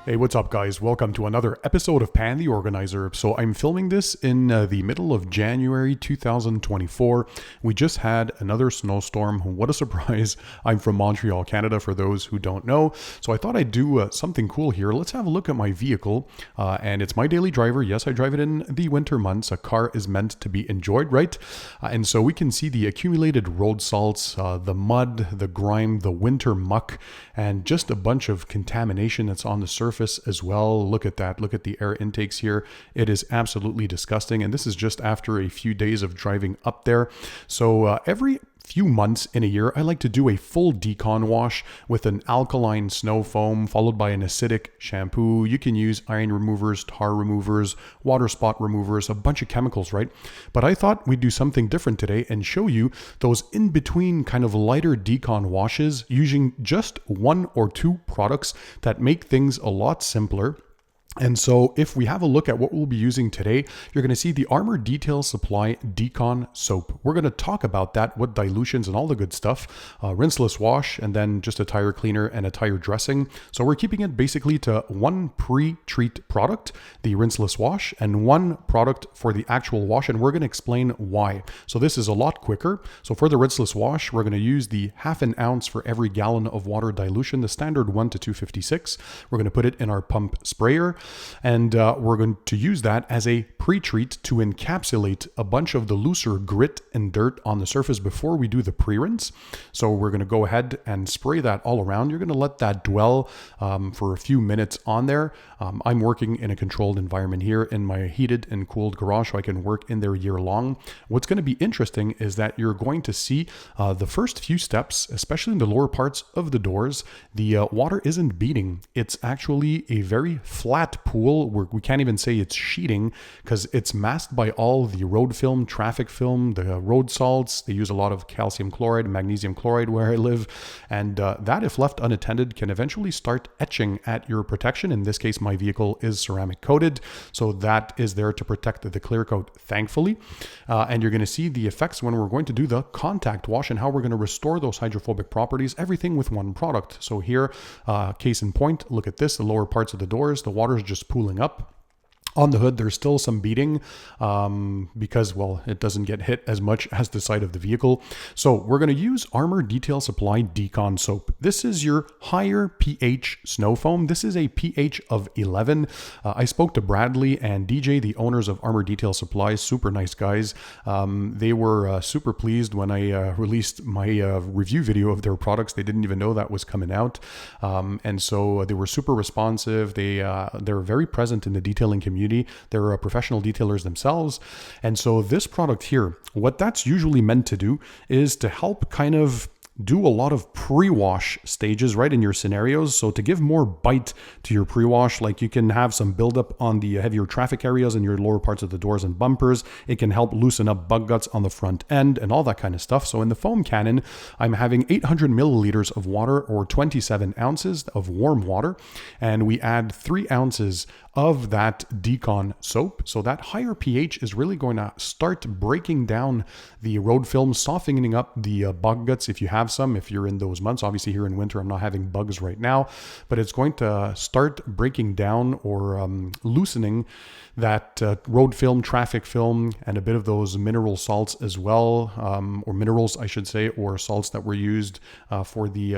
Hey, what's up guys? Welcome to another episode of Pan the Organizer. So I'm filming this in the middle of January 2024. We just had another snowstorm. What a surprise. I'm from Montreal, Canada, for those who don't know. So I thought I'd do something cool here. Let's have a look at my vehicle. And it's my daily driver. Yes, I drive it in the winter months. A car is meant to be enjoyed, right? And so we can see the accumulated road salts, the mud, the grime, the winter muck, and just a bunch of contamination that's on the surface as well. Look at that. Look at the air intakes here. It is absolutely disgusting. And this is just after a few days of driving up there. So every few months in a year, I like to do a full decon wash with an alkaline snow foam followed by an acidic shampoo. You can use iron removers, tar removers, water spot removers, a bunch of chemicals, right? But I thought we'd do something different today and show you those in between kind of lighter decon washes using just one or two products that make things a lot simpler. And so if we have a look at what we'll be using today, you're going to see the Armor Detail Supply Decon Soap. We're going to talk about that, what dilutions and all the good stuff, rinseless wash, and then just a tire cleaner and a tire dressing. So we're keeping it basically to one pre-treat product, the rinseless wash, and one product for the actual wash. And we're going to explain why. So this is a lot quicker. So for the rinseless wash, we're going to use the 1/2 ounce for every gallon of water dilution, the standard 1 to 256. We're going to put it in our pump sprayer. And we're going to use that as a pre-treat to encapsulate a bunch of the looser grit and dirt on the surface before we do the pre-rinse. So we're going to go ahead and spray that all around. You're going to let that dwell for a few minutes on there. I'm working in a controlled environment here in my heated and cooled garage, so I can work in there year long. What's going to be interesting is that you're going to see the first few steps, especially in the lower parts of the doors, the water isn't beating. It's actually a very flat pool where we can't even say it's sheeting because it's masked by all the road film, traffic film, the road salts. They use a lot of calcium chloride, magnesium chloride where I live. And that, if left unattended, can eventually start etching at your protection. In this case, my vehicle is ceramic coated. So that is there to protect the clear coat, thankfully. And you're going to see the effects when we're going to do the contact wash and how we're going to restore those hydrophobic properties, everything with one product. So here, case in point, look at this, the lower parts of the doors, the water is just pooling up. On the hood, there's still some beating because, well, it doesn't get hit as much as the side of the vehicle. So we're going to use Armor Detail Supply Decon Soap. This is your higher pH snow foam. This is a pH of 11. I spoke to Bradley and DJ, the owners of Armor Detail Supply, super nice guys. They were super pleased when I released my review video of their products. They didn't even know that was coming out. And so they were super responsive. They're very present in the detailing community. They're professional detailers themselves. And so this product here, what that's usually meant to do is to help kind of do a lot of pre-wash stages right in your scenarios. So to give more bite to your pre-wash, like you can have some buildup on the heavier traffic areas in your lower parts of the doors and bumpers. It can help loosen up bug guts on the front end and all that kind of stuff. So in the foam cannon, I'm having 800 milliliters of water or 27 ounces of warm water. And we add 3 ounces of that decon soap. So that higher pH is really going to start breaking down the road film, softening up the bug guts if you have some, if you're in those months. Obviously here in winter, I'm not having bugs right now, but it's going to start breaking down or loosening that road film, traffic film, and a bit of those mineral salts as well, or minerals, I should say, or salts that were used for the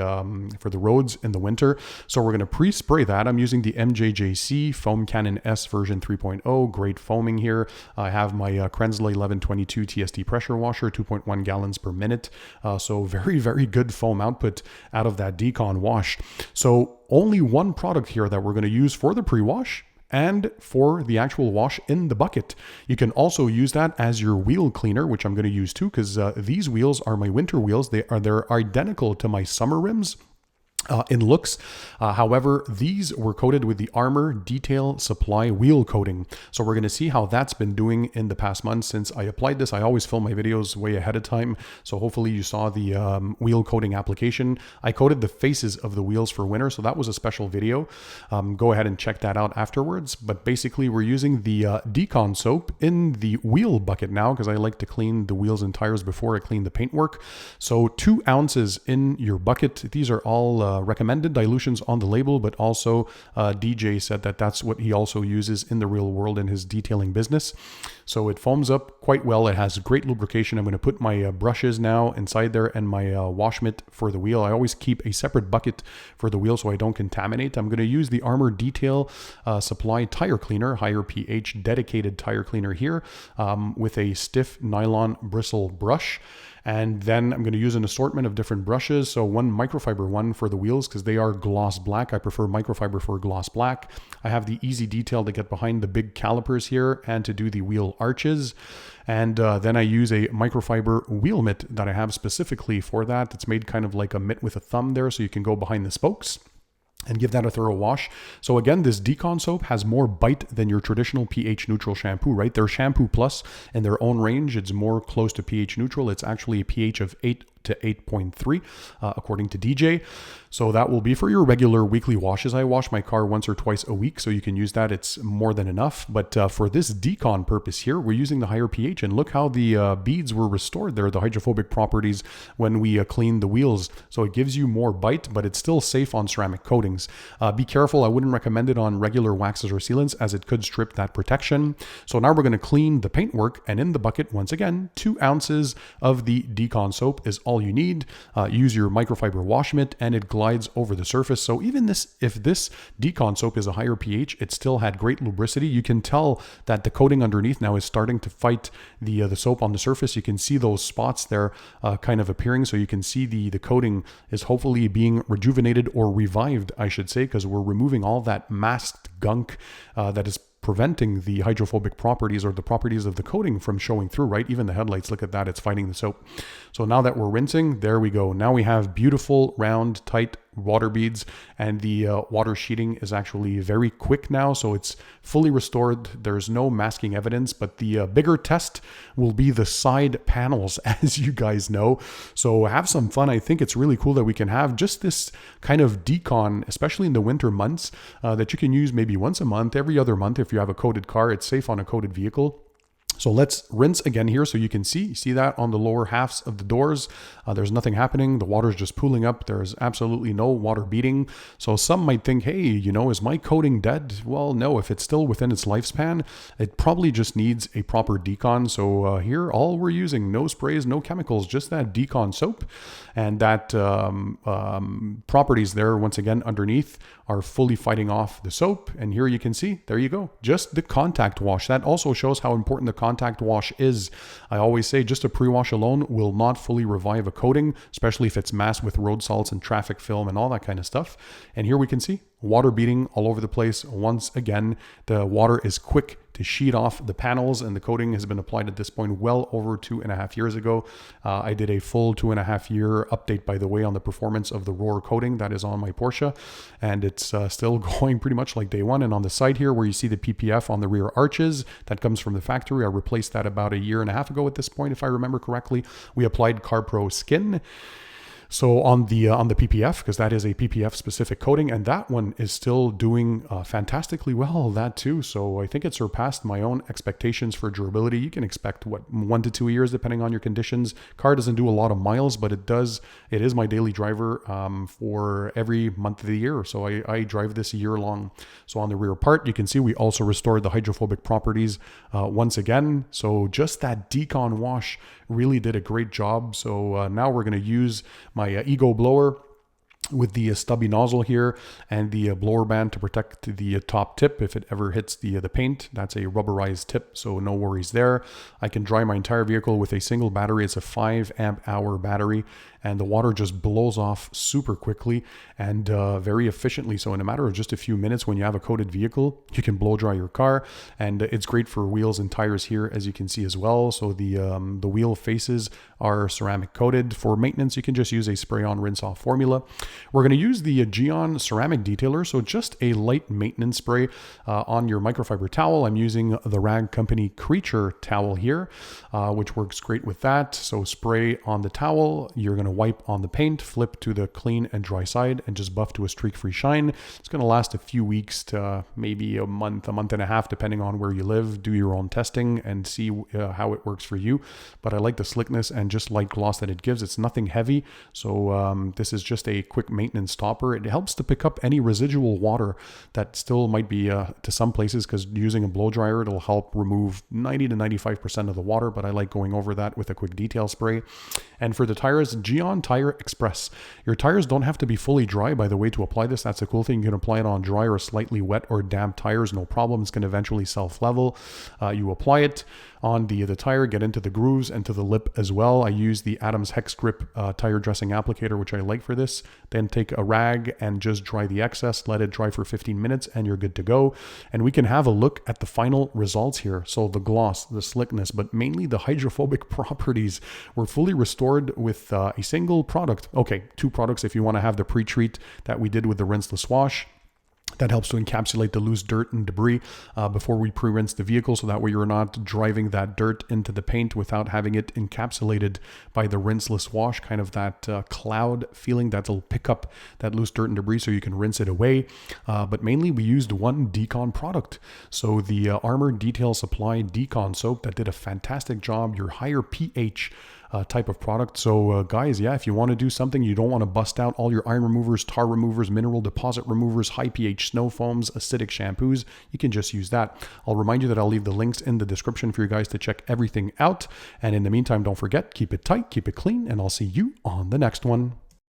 roads in the winter. So we're going to pre-spray that. I'm using the MJJC Foam Cannon S version 3.0, great foaming here. I have my Krenzle 1122 TST pressure washer, 2.1 gallons per minute. So very, very good foam output out of that decon wash. So only one product here that we're going to use for the pre-wash and for the actual wash in the bucket. You can also use that as your wheel cleaner, which I'm going to use too, because these wheels are my winter wheels. They're identical to my summer rims. In looks. However, these were coated with the Armor Detail Supply wheel coating. So we're going to see how that's been doing in the past months since I applied this. I always film my videos way ahead of time. So hopefully you saw the wheel coating application. I coated the faces of the wheels for winter. So that was a special video. Go ahead and check that out afterwards. But basically we're using the decon soap in the wheel bucket now because I like to clean the wheels and tires before I clean the paintwork. So 2 ounces in your bucket. These are all recommended dilutions on the label, but also DJ said that that's what he also uses in the real world in his detailing business. So it foams up quite well. It has great lubrication. I'm going to put my brushes now inside there and my wash mitt for the wheel. I always keep a separate bucket for the wheel so I don't contaminate. I'm going to use the Armor Detail Supply tire cleaner, higher pH dedicated tire cleaner here with a stiff nylon bristle brush. And then I'm going to use an assortment of different brushes. So one microfiber one for the wheels because they are gloss black. I prefer microfiber for gloss black. I have the easy detail to get behind the big calipers here and to do the wheel arches. And then I use a microfiber wheel mitt that I have specifically for that. It's made kind of like a mitt with a thumb there so you can go behind the spokes and give that a thorough wash. So again, this Decon soap has more bite than your traditional pH neutral shampoo, right? They're shampoo plus in their own range. It's more close to pH neutral. It's actually a pH of 8 to 8.3 according to DJ. So that will be for your regular weekly washes. I wash my car once or twice a week, so you can use that. It's more than enough. But for this Decon purpose here, we're using the higher pH, and look how the beads were restored there, the hydrophobic properties when we cleaned the wheels. So it gives you more bite, but it's still safe on ceramic coatings. Be careful. I wouldn't recommend it on regular waxes or sealants as it could strip that protection. So now we're going to clean the paintwork, and in the bucket, once again, 2 ounces of the Decon soap is all you need. Use your microfiber wash mitt and it glides over the surface. So even if this Decon soap is a higher pH, it still had great lubricity. You can tell that the coating underneath now is starting to fight the soap on the surface. You can see those spots there kind of appearing. So you can see the coating is hopefully being rejuvenated or revived, I should say, because we're removing all that masked gunk that is preventing the hydrophobic properties or the properties of the coating from showing through, right? Even the headlights, look at that, it's fighting the soap. So now that we're rinsing, there we go. Now we have beautiful, round, tight water beads, and the water sheeting is actually very quick now, so it's fully restored. There's no masking evidence, but the bigger test will be the side panels, as you guys know. So have some fun. I think it's really cool that we can have just this kind of Decon, especially in the winter months, that you can use maybe once a month, every other month if you have a coated car. It's safe on a coated vehicle. So let's rinse again here so you can see that on the lower halves of the doors. There's nothing happening. The water's just pooling up. There's absolutely no water beating. So some might think, hey, is my coating dead? Well, no, if it's still within its lifespan, it probably just needs a proper Decon. So here, all we're using, no sprays, no chemicals, just that Decon soap. And that properties there, once again, underneath are fully fighting off the soap. And here you can see, there you go, just the contact wash. That also shows how important the contact wash is. I always say just a pre-wash alone will not fully revive a coating, especially if it's masked with road salts and traffic film and all that kind of stuff. And here we can see water beating all over the place. Once again, the water is quick to sheet off the panels, and the coating has been applied at this point well over 2.5 years ago. I did a full 2.5 year update, by the way, on the performance of the Roar coating that is on my Porsche, and it's still going pretty much like day one. And on the side here where you see the PPF on the rear arches, that comes from the factory. I replaced that about 1.5 years ago at this point, if I remember correctly. We applied CarPro Skin. So on the PPF, because that is a PPF specific coating, and that one is still doing fantastically well, that too. So I think it surpassed my own expectations for durability. You can expect 1 to 2 years depending on your conditions. Car doesn't do a lot of miles, but it is my daily driver for every month of the year. So I drive this year long. So on the rear part, you can see we also restored the hydrophobic properties once again. So just that Decon wash really did a great job. So now we're going to use my Ego blower with the stubby nozzle here and the blower band to protect the top tip if it ever hits the paint. That's a rubberized tip, so no worries there. I can dry my entire vehicle with a single battery. It's a 5 amp hour battery, and the water just blows off super quickly and very efficiently. So in a matter of just a few minutes, when you have a coated vehicle, you can blow dry your car, and it's great for wheels and tires here, as you can see as well. So the wheel faces are ceramic coated. For maintenance, you can just use a spray-on rinse-off formula. We're going to use the Geon ceramic detailer, so just a light maintenance spray on your microfiber towel. I'm using the Rag Company Creature towel here, which works great with that. So spray on the towel. You're going to wipe on the paint, flip to the clean and dry side, and just buff to a streak-free shine. It's going to last a few weeks to maybe a month and a half, depending on where you live. Do your own testing and see how it works for you. But I like the slickness and just light gloss that it gives. It's nothing heavy, so this is just a quick maintenance stopper. It helps to pick up any residual water that still might be to some places, because using a blow dryer, it'll help remove 90 to 95% of the water, but I like going over that with a quick detail spray. And for the tires, Geon Tire Express. Your tires don't have to be fully dry, by the way, to apply this. That's a cool thing. You can apply it on dry or slightly wet or damp tires, no problem. It's going to eventually self-level. You apply it on the tire, get into the grooves and to the lip as well. I use the Adams Hex Grip tire dressing applicator, which I like for this. Then take a rag and just dry the excess, let it dry for 15 minutes, and you're good to go. And we can have a look at the final results here. So the gloss, the slickness, but mainly the hydrophobic properties were fully restored with a single product. Okay, 2 products if you want to have the pre-treat that we did with the rinseless wash. That helps to encapsulate the loose dirt and debris before we pre-rinse the vehicle, so that way you're not driving that dirt into the paint without having it encapsulated by the rinseless wash, kind of that cloud feeling that'll pick up that loose dirt and debris so you can rinse it away. But mainly we used one DECON product. So the Armor Detail Supply DECON soap that did a fantastic job, your higher pH type of product. So guys, yeah, if you want to do something, you don't want to bust out all your iron removers, tar removers, mineral deposit removers, high pH snow foams, acidic shampoos, you can just use that. I'll remind you that I'll leave the links in the description for you guys to check everything out. And in the meantime, don't forget, keep it tight, keep it clean, and I'll see you on the next one.